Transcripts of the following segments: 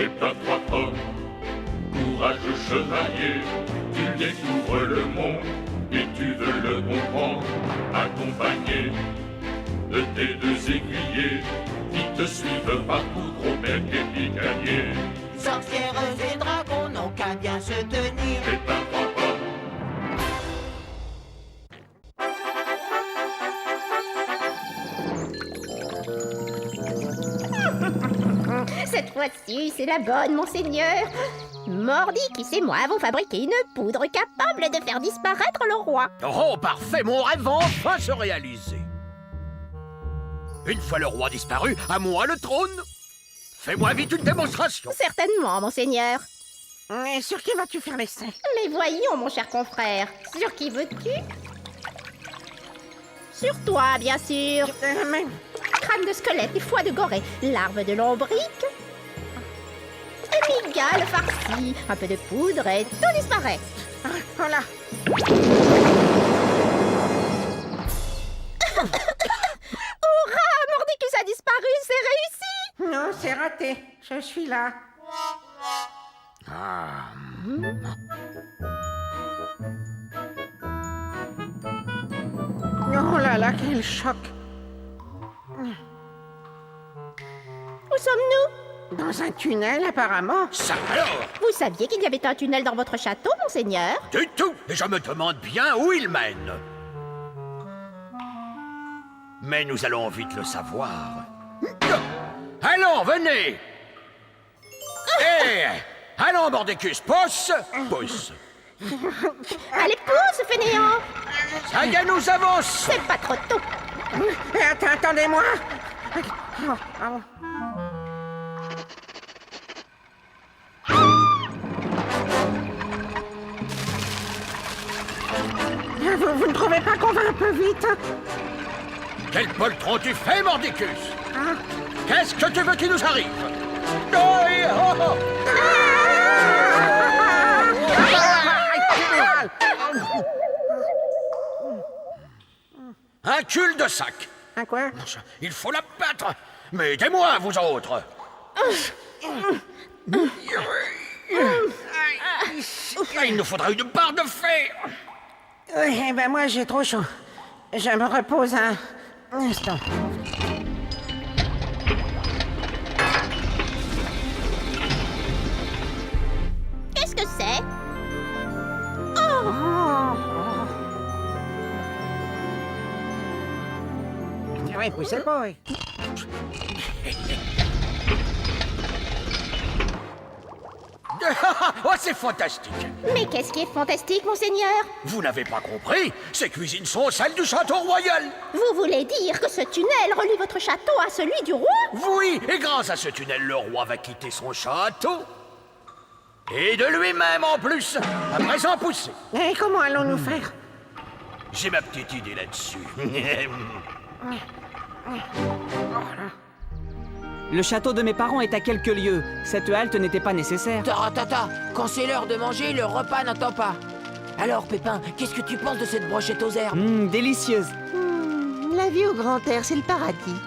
Et pas trois pommes, courageux chevalier, tu découvres le monde et tu veux le comprendre, accompagné de tes deux aiguillés qui te suivent partout, gros bec et picanier. Sorcières et dragons n'ont qu'à bien se tenir. Et pas trois pommes. Cette fois-ci, c'est la bonne, monseigneur. Mordicus et moi avons fabriqué une poudre capable de faire disparaître le roi. Oh, parfait, mon rêve va enfin se réaliser. Une fois le roi disparu, à moi le trône. Fais-moi vite une démonstration. Certainement, monseigneur. Et sur qui vas-tu faire l'essai? Mais voyons, mon cher confrère, sur qui veux-tu? Sur toi, bien sûr. Mais... Crâne de squelette et foie de gorée, larve de lombric. Migale farcie, un peu de poudre et tout disparaît. Voilà. Hurrah! Mordicus a disparu, c'est réussi! Non, c'est raté. Je suis là. Oh là là, quel choc. Où sommes-nous? Dans un tunnel, apparemment. Ça alors? Vous saviez qu'il y avait un tunnel dans votre château, monseigneur? Du tout. Et je me demande bien où il mène. Mais nous allons vite le savoir. Allons, venez. Allons, Mordicus, pousse. Pousse. Allez, pousse, fainéant! Ça y est, nous avançons. C'est pas trop tôt. Attendez-moi. Vous ne trouvez pas qu'on va un peu vite? Quel poltron tu fais, Mordicus? Qu'est-ce que tu veux qu'il nous arrive? Un cul-de-sac. Un quoi? Il faut la battre. Mais aidez-moi, vous autres. Il nous faudra une barre de fer. Oui, eh ben moi j'ai trop chaud. Je me repose un instant. Qu'est-ce que c'est? Oui, poussez pas, oui. Oh, c'est fantastique. Mais qu'est-ce qui est fantastique, monseigneur? Vous n'avez pas compris? Ces cuisines sont celles du château royal. Vous voulez dire que ce tunnel relie votre château à celui du roi? Oui, et grâce à ce tunnel, le roi va quitter son château. Et de lui-même en plus. À présent, poussez. Et comment allons-nous faire? J'ai ma petite idée là-dessus. Le château de mes parents est à quelques lieues. Cette halte n'était pas nécessaire. Taratata, quand c'est l'heure de manger, le repas n'attend pas. Alors, Pépin, qu'est-ce que tu penses de cette brochette aux herbes? Délicieuse. La vie au grand air, c'est le paradis.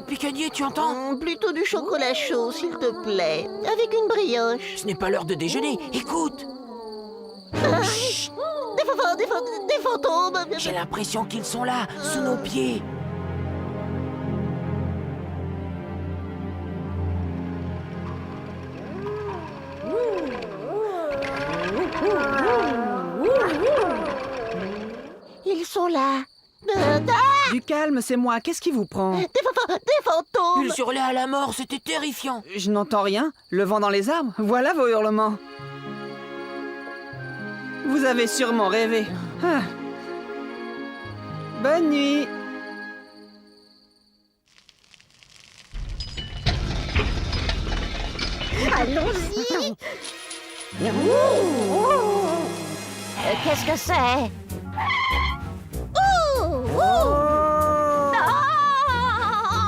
Picanier, tu entends? Plutôt du chocolat chaud, s'il te plaît. Avec une brioche. Ce n'est pas l'heure de déjeuner. Écoute, Des fantômes. j'ai l'impression qu'ils sont là, sous nos pieds. Ils sont là. Du calme, c'est moi. Qu'est-ce qui vous prend? Des fantômes. Ils hurlaient à la mort, c'était terrifiant. Je n'entends rien. Le vent dans les arbres. Voilà vos hurlements. Vous avez sûrement rêvé. Ah. Bonne nuit. Allons-y! Qu'est-ce que c'est? Oh! Oh! Ah!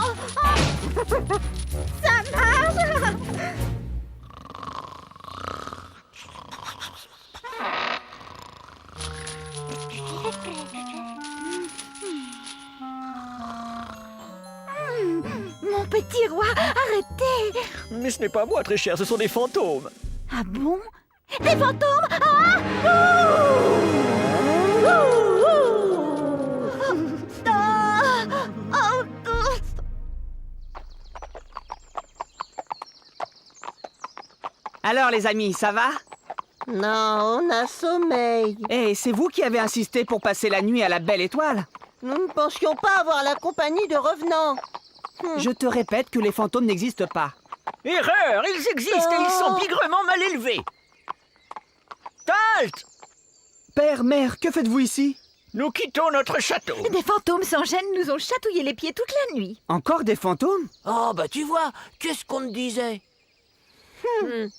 petit roi, arrêtez! Mais ce n'est pas moi, très cher, ce sont des fantômes. Ah bon? Des fantômes? Ah! Ouh! Ah! Oh, oh. Alors les amis, ça va? Non, on a sommeil. Eh, c'est vous qui avez insisté pour passer la nuit à la Belle Étoile. Nous ne pensions pas avoir la compagnie de revenants. Je te répète que les fantômes n'existent pas. Erreur, ils existent et ils sont bigrement mal élevés. Talt! Père, mère, que faites-vous ici? Nous quittons notre château. Des fantômes sans gêne nous ont chatouillé les pieds toute la nuit. Encore des fantômes? Oh, bah tu vois, qu'est-ce qu'on te disait?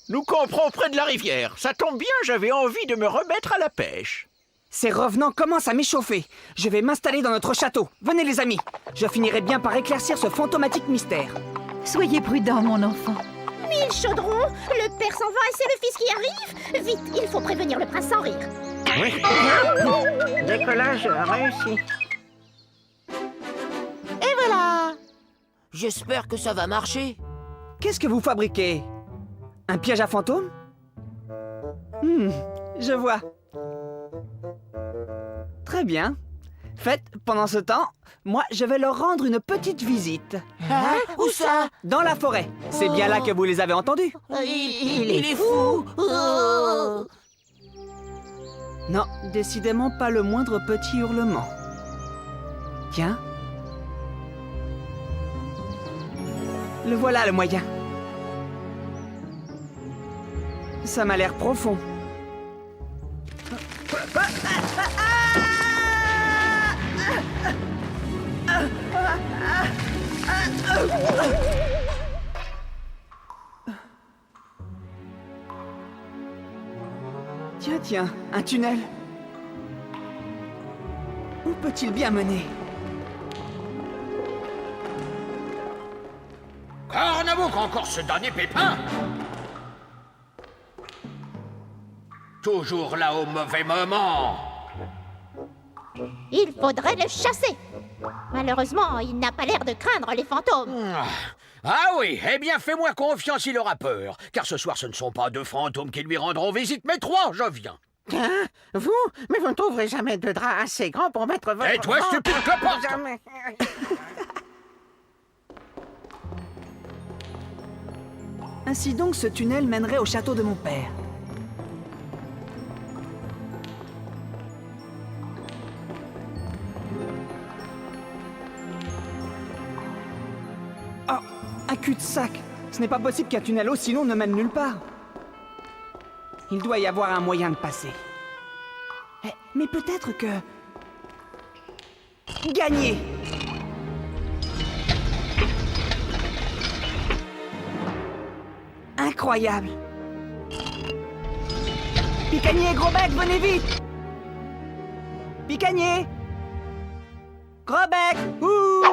Nous camperons près de la rivière. Ça tombe bien, j'avais envie de me remettre à la pêche. Ces revenants commencent à m'échauffer. Je vais m'installer dans notre château. Venez les amis, je finirai bien par éclaircir ce fantomatique mystère. Soyez prudents, mon enfant. Mille chaudrons, le père s'en va et c'est le fils qui arrive. Vite, il faut prévenir le prince sans rire. Décollage réussi. Et voilà. J'espère que ça va marcher. Qu'est-ce que vous fabriquez? Un piège à fantômes? Je vois. Très bien. Faites, pendant ce temps, moi je vais leur rendre une petite visite. Hein? Où ça? Dans la forêt. C'est bien là que vous les avez entendus. Il Il est fou. Oh. Non, décidément pas le moindre petit hurlement. Tiens. Le voilà le moyen. Ça m'a l'air profond. Tiens, tiens, un tunnel. Où peut-il bien mener? Cornabouk, encore ce dernier pépin. Toujours là au mauvais moment. Il faudrait le chasser. Malheureusement, il n'a pas l'air de craindre les fantômes. Ah oui, eh bien fais-moi confiance, il aura peur. Car ce soir, ce ne sont pas 2 fantômes qui lui rendront visite, mais 3, je viens. Hein? Vous? Mais vous ne trouverez jamais de drap assez grand pour mettre votre... Et toi, stupide cloporte! Jamais. Ainsi donc, ce tunnel mènerait au château de mon père. Oh, un cul-de-sac! Ce n'est pas possible qu'un tunnel aussi long ne mène nulle part. Il doit y avoir un moyen de passer. Mais peut-être que... Gagner! Incroyable! Picanier, gros bec, venez vite! Picanier! Gros bec! Ouh!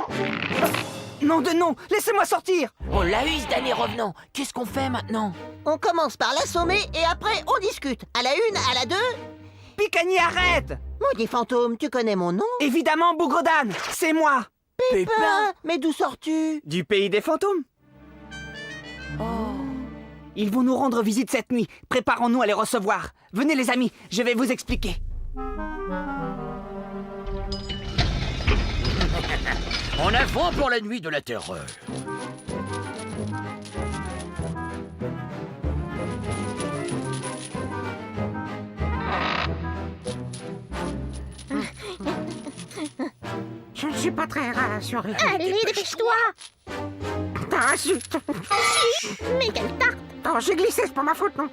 Non de non! Laissez-moi sortir! On l'a eu, ce dernier revenant. Qu'est-ce qu'on fait maintenant? On commence par l'assommer et après on discute. À la 1, à la 2. Picanier, arrête! Maudit fantôme, tu connais mon nom? Évidemment, Bougredane! C'est moi! Pépin. Mais d'où sors-tu? Du pays des fantômes! Oh. Ils vont nous rendre visite cette nuit. Préparons-nous à les recevoir. Venez les amis, je vais vous expliquer. En avant pour la nuit de la terreur. Je ne suis pas très rassuré. Allez, dépêche-toi. Ah, zut. Mais quelle tarte. Oh, j'ai glissé, c'est pas ma faute, non.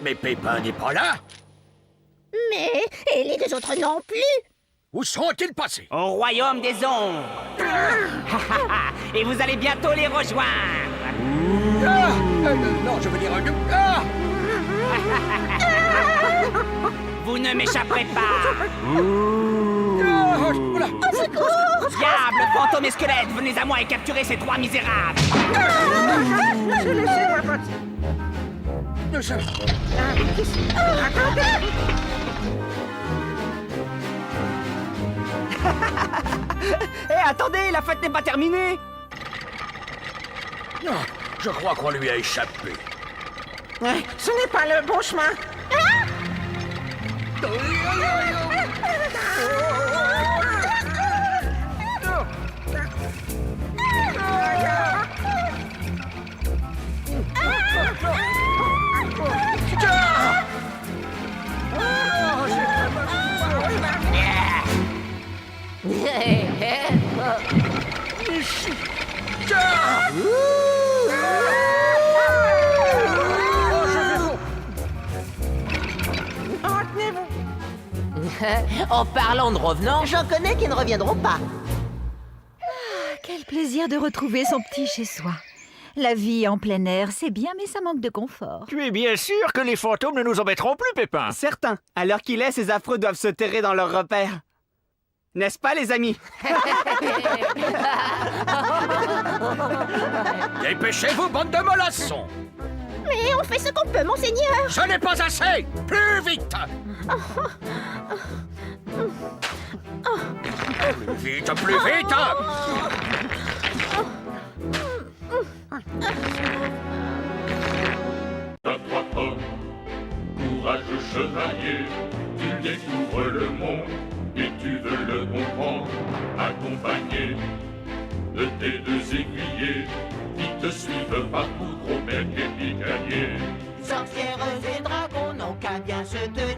Mais Pépin n'est pas là. Mais, et les 2 autres non plus. Où sont-ils passés? Au royaume des ombres. Et vous allez bientôt les rejoindre. Non, je veux dire... Vous ne m'échapperez pas. Oula. Diable, fantôme et squelette, venez à moi et capturez ces 3 misérables. Laissez-moi passer. Attendez. Hé, attendez, la fête n'est pas terminée. Ah, je crois qu'on lui a échappé. Ce n'est pas le bon chemin. En parlant de revenants, J'en connais qui ne reviendront pas. Quel plaisir de retrouver son petit chez soi. La vie en plein air, c'est bien, mais ça manque de confort. Tu es bien sûr que les fantômes ne nous embêteront plus, Pépin. Certain, à l'heure qu'il est, ces affreux doivent se terrer dans leur repère. N'est-ce pas, les amis? Dépêchez-vous, bande de mollassons. Mais on fait ce qu'on peut, monseigneur. Ce n'est pas assez. Plus vite. Plus vite, plus vite. T'as trois pommes, courageux chevalier, tu découvres le monde et tu veux le comprendre, accompagné de tes deux aiguillés qui te suivent partout, gros bec et picanier. Sorcières et dragons n'ont qu'à bien se tenir.